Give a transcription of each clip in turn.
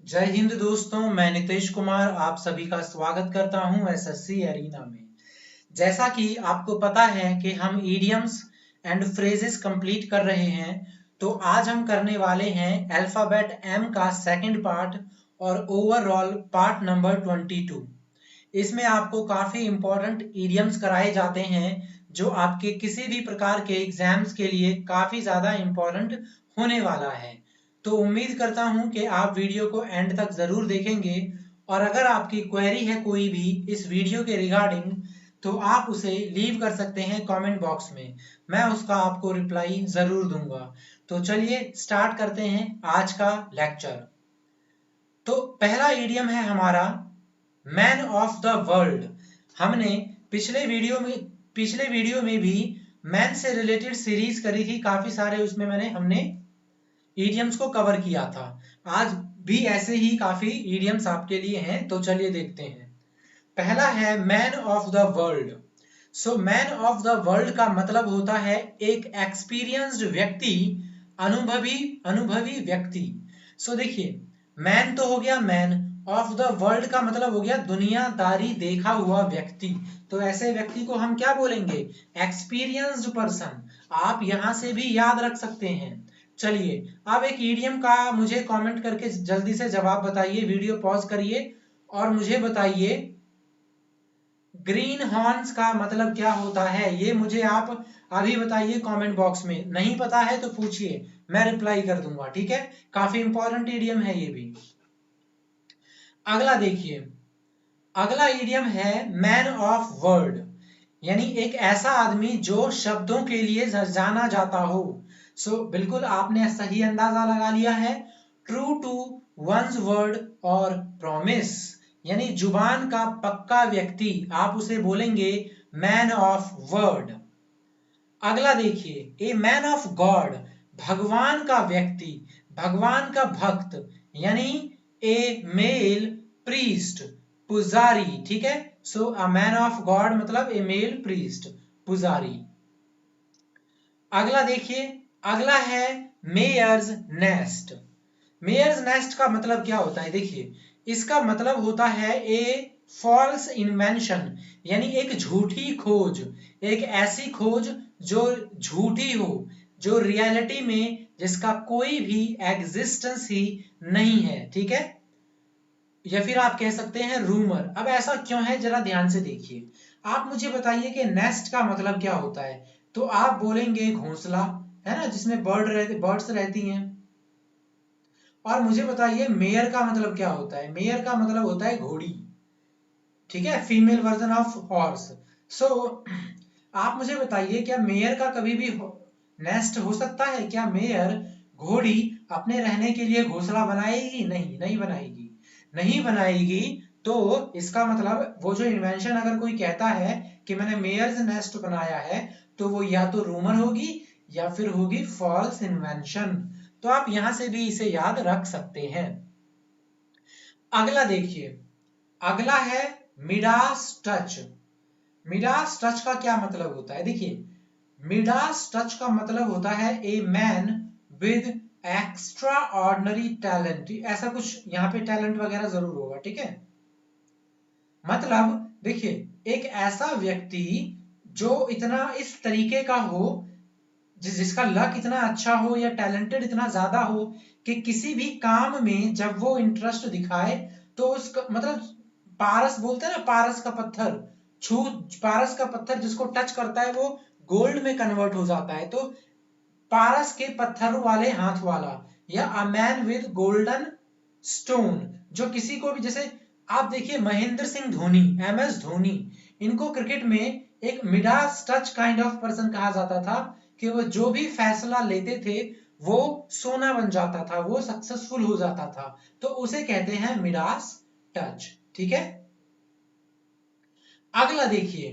जय हिंद दोस्तों, मैं नितेश कुमार आप सभी का स्वागत करता हूं एसएससी एरिना में। जैसा कि आपको पता है कि हम इडियम्स एंड फ्रेजेस कंप्लीट कर रहे हैं, तो आज हम करने वाले हैं अल्फाबेट एम का सेकंड पार्ट और ओवरऑल पार्ट नंबर 22। इसमें आपको काफी इंपॉर्टेंट इडियम्स कराए जाते हैं जो आपके किसी भी प्रकार के एग्जाम्स के लिए काफी ज्यादा इंपॉर्टेंट होने वाला है। तो उम्मीद करता हूं कि आप वीडियो को एंड तक जरूर देखेंगे और अगर आपकी क्वेरी है कोई भी इस वीडियो के रिगार्डिंग तो आप उसे लीव कर सकते हैं कमेंट बॉक्स में। मैं उसका आपको रिप्लाई जरूर दूंगा। तो चलिए स्टार्ट करते हैं आज का लेक्चर। तो पहला इडियम है हमारा मैन ऑफ द वर्ल्ड। हमने पिछले वीडियो में भी मैन से रिलेटेड सीरीज करी थी काफी सारे, उसमें हमने इडियम्स को कवर किया था। आज भी ऐसे ही काफी इडियम्स आपके लिए हैं, तो चलिए देखते हैं। पहला है man of the world. So man of the world का मतलब होता है एक एक्सपीरियंस्ड व्यक्ति, अनुभवी अनुभवी व्यक्ति। सो देखिए, मैन तो हो गया मैन, ऑफ द वर्ल्ड का मतलब हो गया दुनियादारी देखा हुआ व्यक्ति। तो ऐसे व्यक्ति को हम क्या बोलेंगे? Experienced person. आप यहां से भी याद रख सकते हैं। चलिए अब एक ईडियम का मुझे कमेंट करके जल्दी से जवाब बताइए, वीडियो पॉज करिए और मुझे बताइए ग्रीन हॉर्न्स का मतलब क्या होता है। ये मुझे आप अभी बताइए कमेंट बॉक्स में। नहीं पता है तो पूछिए, मैं रिप्लाई कर दूंगा, ठीक है। काफी इंपॉर्टेंट ईडियम है ये भी। अगला देखिए, अगला ईडियम है मैन ऑफ वर्ड, यानी एक ऐसा आदमी जो शब्दों के लिए जाना जाता हो। सो बिल्कुल आपने सही अंदाजा लगा लिया है। ट्रू टू वंस वर्ड और प्रॉमिस, यानी जुबान का पक्का व्यक्ति, आप उसे बोलेंगे मैन ऑफ वर्ड। अगला देखिए, ए मैन ऑफ गॉड, भगवान का व्यक्ति, भगवान का भक्त, यानी ए मेल प्रीस्ट, पुजारी, ठीक है। सो अ मैन ऑफ गॉड मतलब ए मेल प्रीस्ट, पुजारी। अगला देखिए, अगला है मेयर्स नेस्ट। मेयर्स नेस्ट का मतलब क्या होता है? देखिए, इसका मतलब होता है ए फॉल्स इन्वेंशन, यानी एक झूठी खोज, एक ऐसी खोज जो झूठी हो, जो रियलिटी में जिसका कोई भी एग्जिस्टेंस ही नहीं है, ठीक है। या फिर आप कह सकते हैं रूमर। अब ऐसा क्यों है, जरा ध्यान से देखिए। आप मुझे बताइए कि नेस्ट का मतलब क्या होता है। तो आप बोलेंगे घोंसला, है ना, जिसमें बर्ड्स रहती हैं। और मुझे बताइए मेयर का मतलब क्या होता है। मेयर का मतलब होता है घोड़ी, ठीक है, फीमेल वर्जन ऑफ हॉर्स। सो आप मुझे बताइए, क्या मेयर का कभी भी नेस्ट हो सकता है? क्या मेयर घोड़ी अपने रहने के लिए घोंसला बनाएगी? नहीं, नहीं बनाएगी, नहीं बनाएगी। तो इसका मतलब वो जो इन्वेंशन अगर कोई कहता है कि मैंने मेयर्स नेस्ट बनाया है, तो वो या तो रूमर होगी या फिर होगी फॉल्स इन्वेंशन। तो आप यहां से भी इसे याद रख सकते हैं। अगला देखिए, अगला है मिडास टच। मिडास टच का क्या मतलब होता है? देखिए, मिडास टच का मतलब होता है a man with extra ordinary talent. ऐसा कुछ यहाँ पे टैलेंट वगैरह जरूर होगा, ठीक है। मतलब देखिए, एक ऐसा व्यक्ति जो इतना इस तरीके का हो, जिसका लक इतना अच्छा हो या टैलेंटेड इतना ज्यादा हो कि किसी भी काम में जब वो इंटरेस्ट दिखाए तो उसका मतलब पारस बोलते हैं ना, पारस का पत्थर, छू पारस का पत्थर जिसको टच करता है वो गोल्ड में कन्वर्ट हो जाता है। तो पारस के पत्थर वाले हाथ वाला, या a man with golden stone, जो किसी को भी, जैसे आप देखिए महेंद्र सिंह धोनी, एम एस धोनी, इनको क्रिकेट में एक Midas touch kind of person कहा जाता था कि वो जो भी फैसला लेते थे वो सोना बन जाता था, वो सक्सेसफुल हो जाता था। तो उसे कहते हैं मिडास टच, ठीक है। अगला देखिए,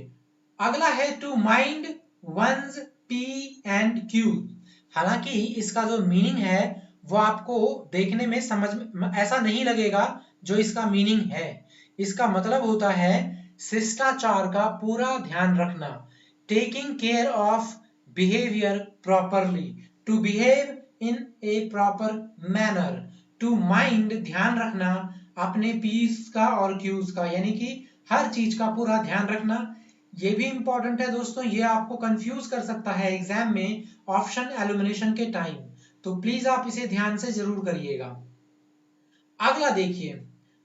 अगला है to mind one's P and Q. हालांकि इसका जो मीनिंग है वो आपको देखने में समझ में ऐसा नहीं लगेगा जो इसका मीनिंग है। इसका मतलब होता है शिष्टाचार का पूरा ध्यान रखना, taking care of behaviour properly, to behave in a proper manner, to mind ध्यान रखना अपने पीस का और क्यूज का, यानी कि हर चीज का पूरा ध्यान रखना। ये भी इंपॉर्टेंट है दोस्तों, ये आपको कंफ्यूज कर सकता है एग्जाम में ऑप्शन एलिमिनेशन के टाइम, तो प्लीज आप इसे ध्यान से जरूर करिएगा। अगला देखिए,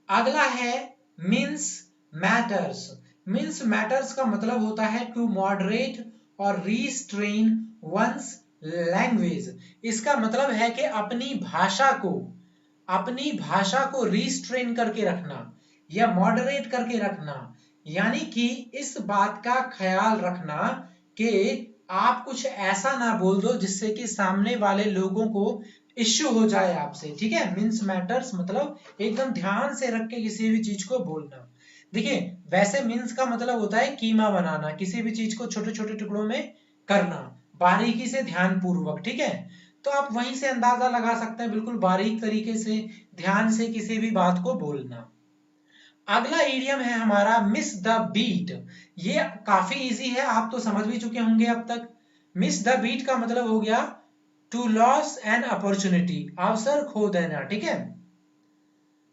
अगला है मीन्स मैटर्स। मीन्स मैटर्स का मतलब होता है टू मॉडरेट और रीस्ट्रेन वंस लैंग्वेज। इसका मतलब है कि अपनी भाषा को रीस्ट्रेन करके रखना या मॉडरेट करके रखना, यानी कि इस बात का ख्याल रखना कि आप कुछ ऐसा ना बोल दो जिससे कि सामने वाले लोगों को इश्यू हो जाए आपसे, ठीक है। मीन्स मैटर्स मतलब एकदम ध्यान से रख के किसी भी चीज को बोलना। देखिए वैसे मीन्स का मतलब होता है कीमा बनाना, किसी भी चीज को छोटे छोटे टुकड़ों में करना बारीकी से ध्यान पूर्वक, ठीक है। तो आप वहीं से अंदाजा लगा सकते हैं, बिल्कुल बारीक तरीके से ध्यान से किसी भी बात को बोलना। अगला इडियम है हमारा मिस द बीट। ये काफी इजी है, आप तो समझ भी चुके होंगे अब तक। मिस द बीट का मतलब हो गया टू लॉस एन अपॉर्चुनिटी, अवसर खो देना, ठीक है।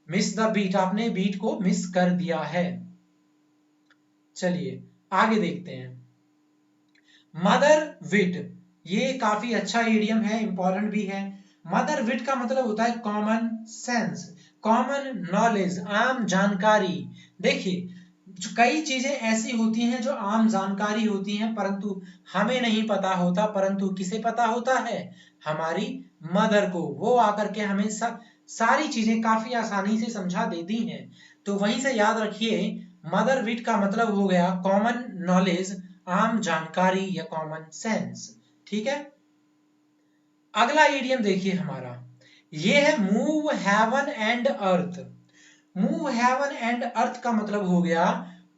मिस द बीट, आपने बीट को मिस कर दिया है। चलिए आगे देखते हैं। मदर विट, ये काफी अच्छा इडियम है, इंपॉर्टेंट भी है। मदर विट का मतलब होता है कॉमन सेंस, कॉमन नॉलेज, आम जानकारी। देखिए कई चीजें ऐसी होती हैं जो आम जानकारी होती हैं परंतु हमें नहीं पता होता, परंतु किसे पता होता है, हमारी मदर को। वो आकर के हमें सारी चीजें काफी आसानी से समझा देती हैं। तो वहीं से याद रखिए मदर विट का मतलब हो गया कॉमन नॉलेज, आम जानकारी या कॉमन सेंस, ठीक है। अगला इडियम देखिए हमारा, ये है move heaven and earth. Move heaven and earth का मतलब हो गया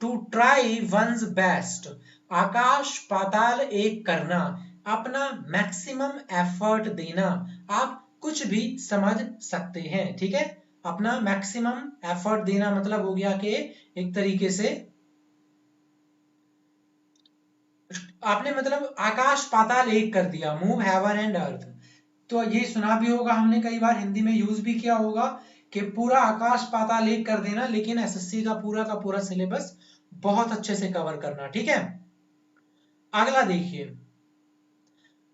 टू ट्राई वंस बेस्ट, आकाश पाताल एक करना, अपना मैक्सिमम एफर्ट देना। आप कुछ भी समझ सकते हैं, ठीक है। अपना मैक्सिमम एफर्ट देना मतलब हो गया कि एक तरीके से आपने मतलब आकाश पाताल एक कर दिया, मूव हेवन एंड अर्थ। तो ये सुना भी होगा हमने, कई बार हिंदी में यूज भी किया होगा कि पूरा आकाश पाताल एक कर देना, लेकिन एसएससी का पूरा सिलेबस बहुत अच्छे से कवर करना, ठीक है। अगला देखिए,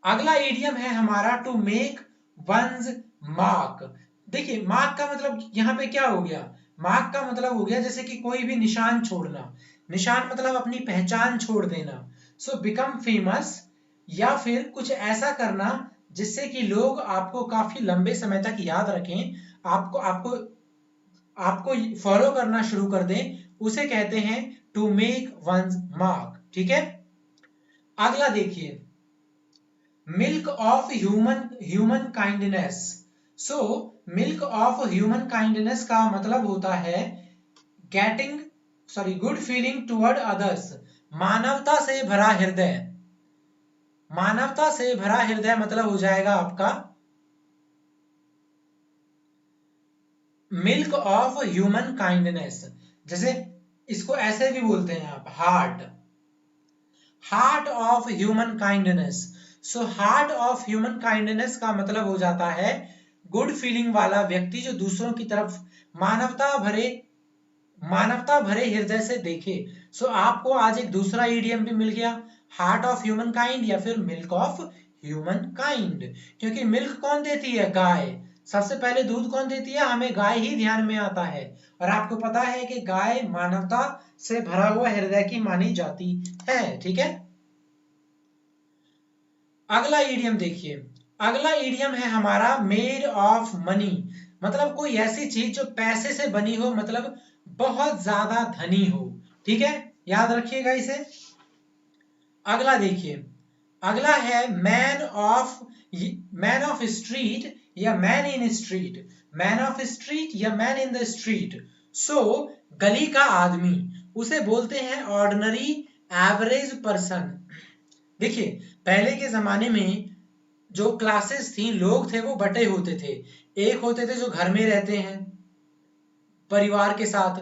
अगला इडियम है हमारा टू मेक वंस मार्क। देखिए मार्क का मतलब यहाँ पे क्या हो गया, मार्क का मतलब हो गया जैसे कि कोई भी निशान छोड़ना, निशान मतलब अपनी पहचान छोड़ देना। सो बिकम फेमस, या फिर कुछ ऐसा करना जिससे कि लोग आपको काफी लंबे समय तक याद रखें, आपको आपको आपको फॉलो करना शुरू कर दें, उसे कहते हैं टू मेक वंस मार्क, ठीक है। अगला देखिए, milk of human kindness. So milk of human kindness का मतलब होता है गुड फीलिंग टुवर्ड अदर्स, मानवता से भरा हृदय। मानवता से भरा हृदय मतलब हो जाएगा आपका मिल्क ऑफ ह्यूमन काइंडनेस। जैसे इसको ऐसे भी बोलते हैं आप, heart of human kindness. So heart of human kindness का मतलब हो जाता है गुड फीलिंग वाला व्यक्ति जो दूसरों की तरफ मानवता भरे हृदय से देखे। सो आपको आज एक दूसरा ईडियम भी मिल गया, हार्ट ऑफ ह्यूमन काइंड या फिर मिल्क ऑफ ह्यूमन काइंड। क्योंकि मिल्क कौन देती है, गाय। सबसे पहले दूध कौन देती है, हमें गाय ही ध्यान में आता है। और आपको पता है कि गाय मानवता से भरा हुआ हृदय की मानी जाती है, ठीक है। अगला इडियम देखिए, अगला इडियम है हमारा मेड ऑफ मनी। मतलब कोई ऐसी चीज जो पैसे से बनी हो, मतलब बहुत ज्यादा धनी हो, ठीक है। याद रखिएगा इसे। अगला देखिए, अगला है मैन ऑफ स्ट्रीट या man in street, man of street या मैन इन द स्ट्रीट। सो गली का आदमी, उसे बोलते हैं ऑर्डिनरी एवरेज पर्सन। देखिए पहले के जमाने में जो क्लासेस थी, लोग थे, वो बटे होते थे। एक होते थे जो घर में रहते हैं परिवार के साथ,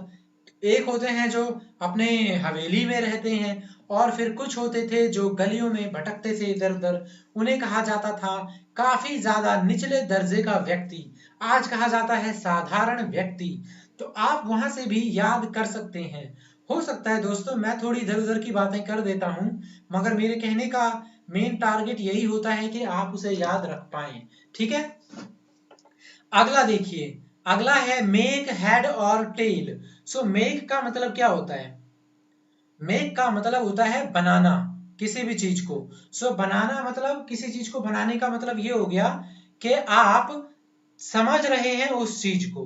एक होते हैं जो अपने हवेली में रहते हैं, और फिर कुछ होते थे जो गलियों में भटकते थे इधर उधर, उन्हें कहा जाता था काफी ज्यादा निचले दर्जे का व्यक्ति, आज कहा जाता है साधारण व्यक्ति। तो आप वहां से भी याद कर सकते हैं। हो सकता है दोस्तों मैं थोड़ी इधर उधर की बातें कर देता हूं, मगर मेरे कहने का मेन टारगेट यही होता है कि आप उसे याद रख पाए। ठीक है, अगला देखिए, अगला है मेक, हेड और टेल। सो मेक का मतलब क्या होता है? मेक का मतलब होता है बनाना किसी भी चीज को। सो बनाना मतलब किसी चीज को बनाने का मतलब ये हो गया कि आप समझ रहे हैं उस चीज को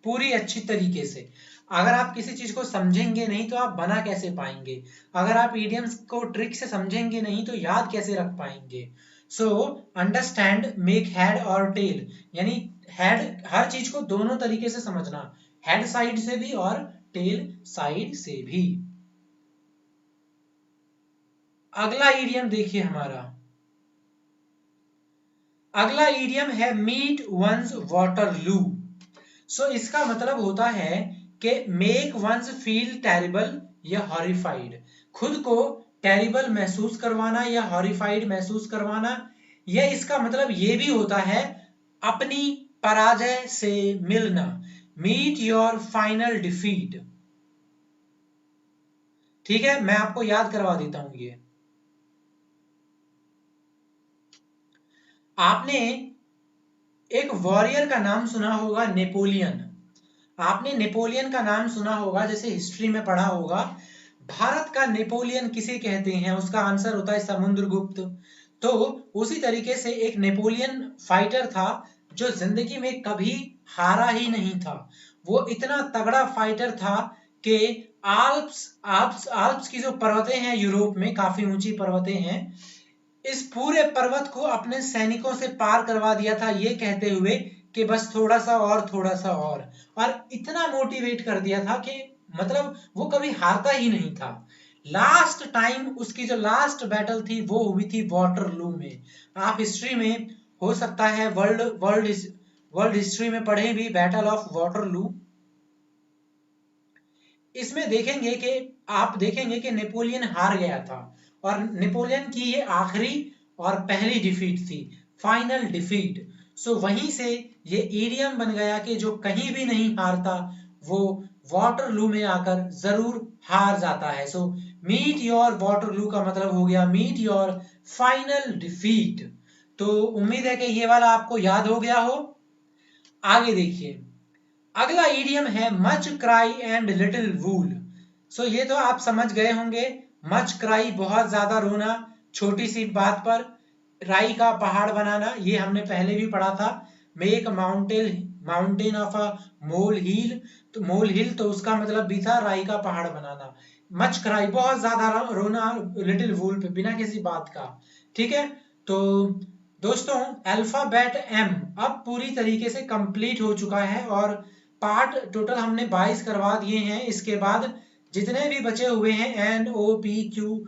पूरी अच्छी तरीके से। अगर आप किसी चीज को समझेंगे नहीं तो आप बना कैसे पाएंगे? अगर आप इडियम्स को ट्रिक से समझेंगे नहीं तो याद कैसे रख पाएंगे? सो अंडरस्टैंड, मेक, हेड और टेल, यानी हेड हर चीज को दोनों तरीके से समझना, हेड साइड से भी और टेल साइड से भी। अगला इडियम देखिए हमारा, अगला इडियम है मीट वंस वाटरलू। सो इसका मतलब होता है कि मेक वंस फील टेरिबल या हॉरिफाइड, खुद को टेरिबल महसूस करवाना या हॉरिफाइड महसूस करवाना। यह इसका मतलब ये भी होता है अपनी पराजय से मिलना, मीट योर फाइनल डिफीट। ठीक है, मैं आपको याद करवा देता हूं ये। आपने एक वॉरियर का नाम सुना होगा, नेपोलियन। आपने नेपोलियन का नाम सुना होगा, जैसे हिस्ट्री में पढ़ा होगा। भारत का नेपोलियन किसे कहते हैं? उसका आंसर होता है समुद्रगुप्त। तो उसी तरीके से एक नेपोलियन फाइटर था जो जिंदगी में कभी हारा ही नहीं था। वो इतना तगड़ा फाइटर था कि आल्प्स आल्प्स आल्प्स की जो पर्वतें हैं यूरोप में, काफी ऊंची पर्वतें हैं, इस पूरे पर्वत को अपने सैनिकों से पार करवा दिया था, ये कहते हुए कि बस थोड़ा सा और, थोड़ा सा और इतना मोटिवेट कर दिया था कि मतलब वो कभी हारता ही नहीं था। लास्ट टाइम उसकी जो लास्ट बैटल थी वो हुई थी वाटरलू में। आप हिस्ट्री में हो सकता है वर्ल्ड वर्ल्ड वर्ल्ड हिस्ट्री में पढ़े भी, बैटल ऑफ वाटरलू। इसमें देखेंगे कि आप देखेंगे कि नेपोलियन हार गया था और नेपोलियन की ये आखिरी और पहली डिफीट थी, फाइनल डिफीट। सो वहीं से ये इडियम बन गया कि जो कहीं भी नहीं हारता वो वाटरलू में आकर जरूर हार जाता है। सो मीट योर वाटरलू का मतलब हो गया मीट योर फाइनल डिफीट। तो उम्मीद है कि ये वाला आपको याद हो गया हो। आगे देखिए, अगला इडियम है मच क्राई एंड लिटिल वूल। सो ये तो आप समझ गए होंगे, मच क्राई बहुत ज्यादा रोना छोटी सी बात पर, राई का पहाड़ बनाना ये हमने पहले भी पढ़ा था। मेक माउंटेन ऑफ अ मोल हिल, तो मोल हिल तो उसका मतलब भी था राई का पहाड़ बनाना। मच क्राई बहुत ज्यादा रोना लिटिल वूल पे बिना किसी बात का। ठीक है, तो दोस्तों अल्फाबेट एम अब पूरी तरीके से कंप्लीट हो चुका है और पार्ट टोटल हमने 22 करवा दिए हैं। इसके बाद जितने भी बचे हुए हैं N O P Q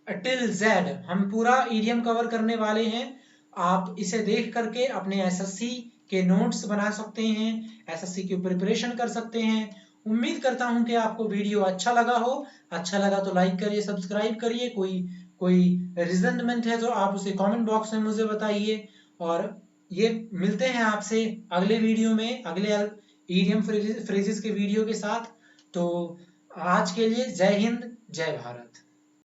till Z हम पूरा इडियम कवर करने वाले हैं। आप इसे देख करके अपने एसएससी के नोट्स बना सकते हैं, एसएससी की प्रिपरेशन कर सकते हैं। उम्मीद करता हूं कि आपको वीडियो अच्छा लगा हो। अच्छा लगा तो लाइक करिए, सब्सक्राइब करिए। कोई कोई रिजनमेंट है तो आप उसे कमेंट बॉक्स में मुझे बताइए। और ये मिलते हैं आपसे अगले वीडियो में, अगले ईडियम फ्रेजेस के वीडियो के साथ। तो आज के लिए जय हिंद, जय भारत।